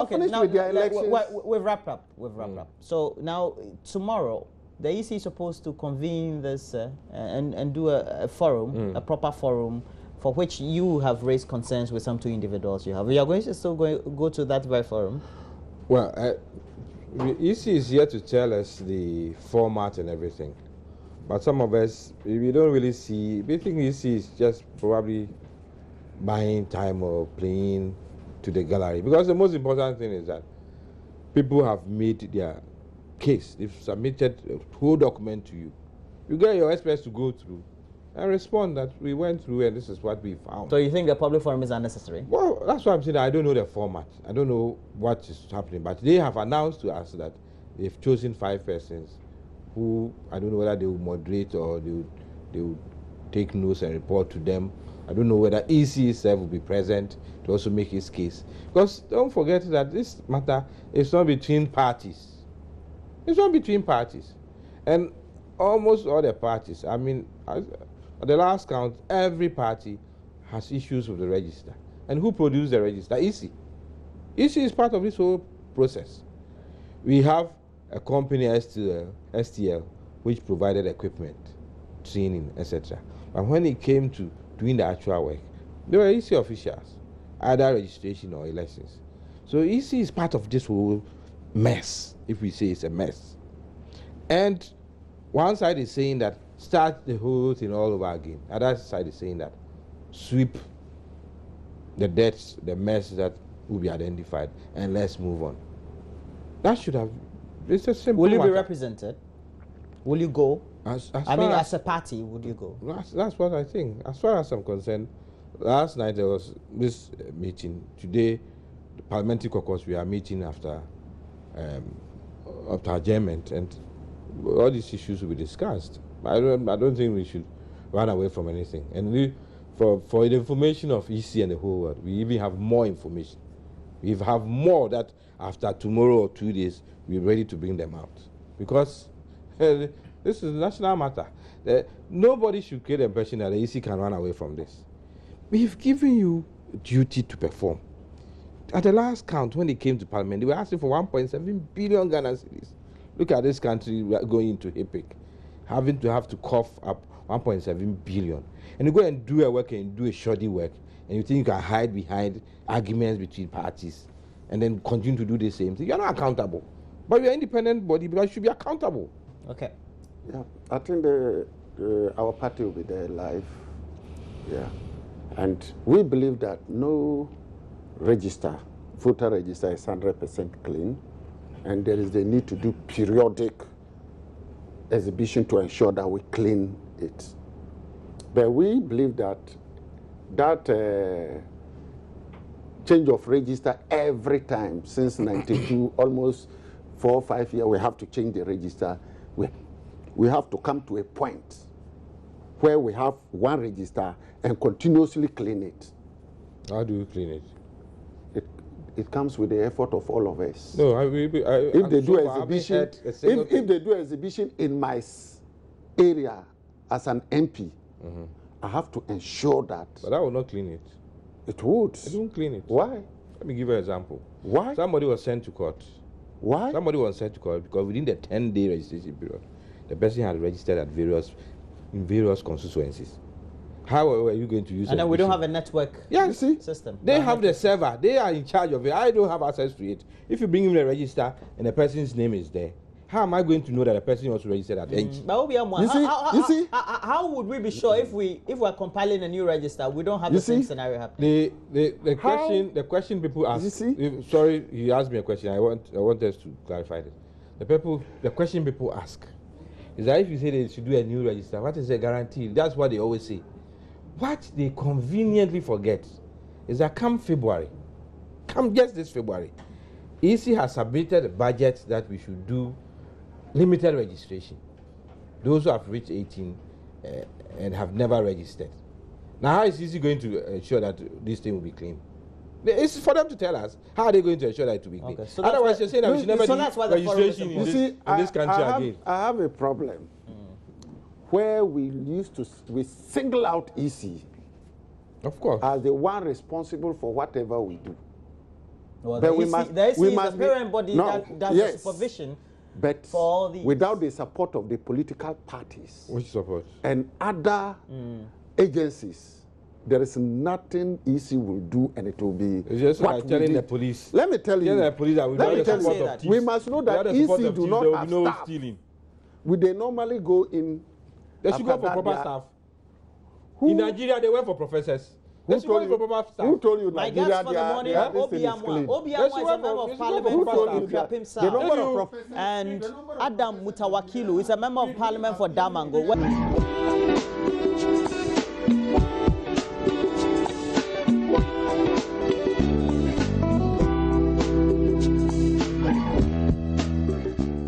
finished now, with their elections. We've wrapped up. So now, tomorrow, the EC is supposed to convene this and do a forum, a proper forum, for which you have raised concerns with some two individuals you have. We are going to still go to that very forum. Well, the EC is here to tell us the format and everything. But some of us, we don't really see, we think EC is just probably buying time or playing to the gallery. Because the most important thing is that people have made their case. They've submitted a whole document to you. You get your experts to go through and respond that we went through and this is what we found. So you think the public forum is unnecessary? Well, that's why I'm saying that I don't know the format. I don't know what is happening. But they have announced to us that they've chosen 5 persons who, I don't know whether they will moderate or they will take notes and report to them. I don't know whether EC itself will be present to also make his case. Because don't forget that this matter is not between parties. It's not between parties. And almost all the parties, I mean, at the last count, every party has issues with the register. And who produced the register? EC. EC is part of this whole process. We have a company, STL, which provided equipment, training, etc. But when it came to doing the actual work, they were EC officials, either registration or elections. So EC is part of this whole mess, if we say it's a mess. And one side is saying that start the whole thing all over again. The other side is saying that sweep the debts, the mess that will be identified, and let's move on. That should have, it's a simple Will you matter. be represented? Will you go? As as a party, would you go? That's what I think. As far as I'm concerned, last night there was this meeting. Today, the parliamentary caucus, we are meeting after adjournment, and all these issues will be discussed. I don't think we should run away from anything. And for the information of EC and the whole world, we even have more information. We have more that after tomorrow or 2 days, we're ready to bring them out. Because this is a national matter. Nobody should create the impression that the EC can run away from this. We've given you a duty to perform. At the last count, when they came to Parliament, they were asking for 1.7 billion Ghana cedis. Look at this country going into HIPIC, having to cough up 1.7 billion. And you go and do a work and do a shoddy work, and you think you can hide behind arguments between parties and then continue to do the same thing. You're not accountable. But you're an independent body because you should be accountable. Okay. Yeah, I think our party will be there live. Yeah. And we believe that no voter register is 100% clean. And there is the need to do periodic exhibition to ensure that we clean it. But we believe that change of register every time since 92, almost 4 or 5 years, we have to change the register. We have to come to a point where we have one register and continuously clean it. How do you clean it? It comes with the effort of all of us. No, if they do exhibition in my area as an MP, I have to ensure that. But that will not clean it. It would. It won't clean it. Why? Let me give you an example. Why? Somebody was sent to court. Why? Somebody was sent to court because within the 10-day registration period, the person had registered in various constituencies. How are you going to use it? And then we don't have a network system. They have the server. They are in charge of it. I don't have access to it. If you bring in the register and the person's name is there, how am I going to know that the person also registered at H? How would we be sure if we're compiling a new register, we don't have the same scenario happening? The question people ask. Sorry, you asked me a question. I want us to clarify this. The question people ask is that if you say they should do a new register, what is the guarantee? That's what they always say. What they conveniently forget is that come just this February, EC has submitted a budget that we should do limited registration. Those who have reached 18 and have never registered. Now, how is EC going to ensure that this thing will be clean? It's for them to tell us how are they going to ensure that it will be clean. Okay, so otherwise, you're saying that we should never do registration in this country again. I have a problem where we single out EC, of course, as the one responsible for whatever we do. Well, But the we EC, must- the EC we is must the be- parent body No, that does yes. the supervision. But for all these. without the support of the political parties Which support? and other agencies, there is nothing EC will do, and it will be. It's just what like we telling did. the police. Let me tell you. Tell the police that we Let don't me have the tell support you. of thieves. We must know that Without the support EC of do thieves, not there will have be no staff. stealing. Would they normally go in? They should go after for that, proper they are- staff. Who- In Nigeria, they went for professors. They Who should go told in you? for proper staff. Who told you My Nigeria? guest for the their- morning, their this thing is Obiamwa. clean? Obiamwa They is a should member go of for parliament Who for told you Akuapem that? South. The number you- of professors. And the number of Adam Mutawakilu is a member of parliament for Damango.